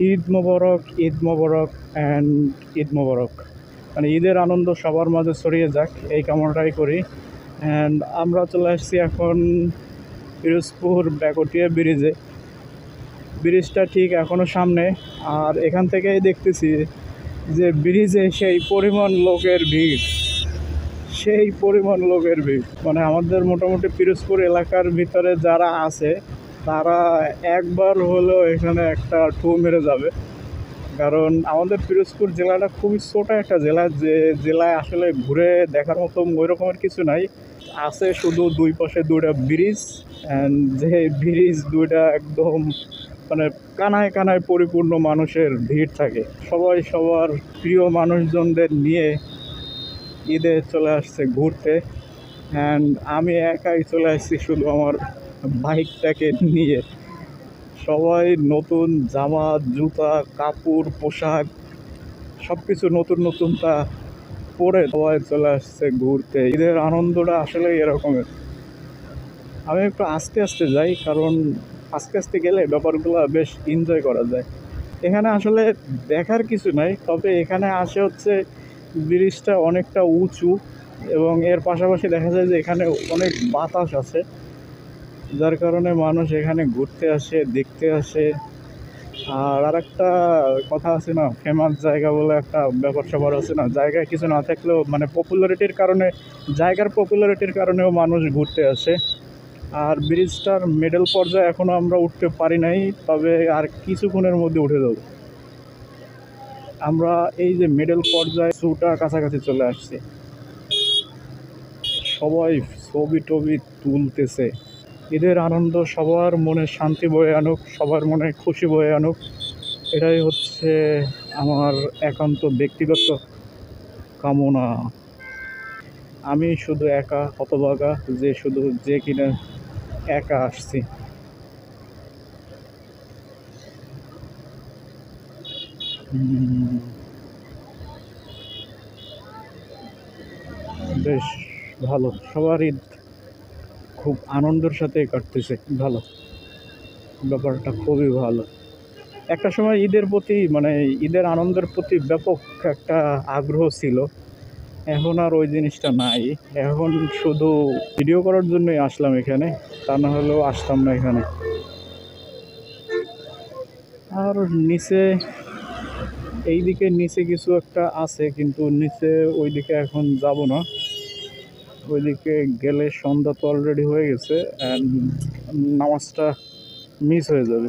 ঈদ মোবারক, ঈদ মোবারক and Eid মোবারক। মানে ঈদের আনন্দ সবার মাঝে ছড়িয়ে যাক, এই কামনাটাই করি। অ্যান্ড আমরা চলে আসছি এখন পিরোজপুর ব্যাকটিয়া ব্রিজে। ব্রিজটা ঠিক এখনও সামনে, আর এখান থেকেই দেখতেছি যে ব্রিজে সেই পরিমাণ লোকের ভিড়। মানে আমাদের মোটামুটি পিরোজপুর এলাকার ভিতরে যারা আছে তারা একবার হলেও এখানে একটা ঠু মেরে যাবে। কারণ আমাদের পিরোজপুর জেলাটা খুবই ছোট একটা জেলা, যে জেলায় আসলে ঘুরে দেখার মতো ওই রকমের কিছু নাই। আছে শুধু দুই পাশে দুইটা ব্রিজ, অ্যান্ড যে ব্রিজ দুইটা একদম মানে কানায় কানায় পরিপূর্ণ, মানুষের ভিড় থাকে। সবাই সবার প্রিয় মানুষজনদের নিয়ে ঈদে চলে আসছে ঘুরতে। অ্যান্ড আমি একাই চলে আসছি শুধু আমার বাইকটাকে নিয়ে। সবাই নতুন জামা, জুতা, কাপড়, পোশাক সব কিছু নতুন নতুনটা পরে সবাই চলে আসছে ঘুরতে। ঈদের আনন্দটা আসলে এরকমের। আমি একটু আস্তে আস্তে যাই, কারণ আস্তে আস্তে গেলে ব্যাপারগুলো বেশ এনজয় করা যায়। এখানে আসলে দেখার কিছু নাই, তবে এখানে আসে হচ্ছে ব্রিজটা অনেকটা উঁচু, এবং এর পাশাপাশি দেখা যায় যে এখানে অনেক বাতাস আছে, যার কারণে মানুষ এখানে ঘুরতে আসে, দেখতে আসে। আর একটা কথা আছে না, ফেমাস জায়গা বলে একটা ব্যাপার স্যাপার আছে না, জায়গায় কিছু না থাকলেও মানে জায়গার পপুলারিটির কারণেও মানুষ ঘুরতে আসে। আর ব্রিজটার মিডল পর্যায়ে এখনও আমরা উঠতে পারি নাই, তবে আর কিছুক্ষণের মধ্যে উঠে যাব। আমরা এই যে মিডল পর্যায়ে শুটার কাছাকাছি চলে আসছি। সবাই ছবি টবি তুলতেছে। ঈদের আনন্দ সবার মনে শান্তি বয়ে আনুক, সবার মনে খুশি বয়ে আনুক, এটাই হচ্ছে আমার একান্ত ব্যক্তিগত কামনা। আমি শুধু একা হতভাগা, যে কিনা একা আসছি। বেশ ভালো, সবার ঈদ খুব আনন্দের সাথে কাটতেছে। ভালো, ব্যাপারটা খুবই ভালো। একটা সময় ঈদের আনন্দের প্রতি ব্যাপক একটা আগ্রহ ছিল, এখন আর ওই জিনিসটা নাই। এখন শুধু ভিডিও করার জন্যই আসলাম এখানে, তা না হলেও আসতাম না এখানে। আর এইদিকে নিচে কিছু একটা আছে, কিন্তু নিচে ওইদিকে এখন যাব না। ওইদিকে গেলে সন্ধ্যা তো অলরেডি হয়ে গেছে, অ্যান্ড নামাজটা মিস হয়ে যাবে।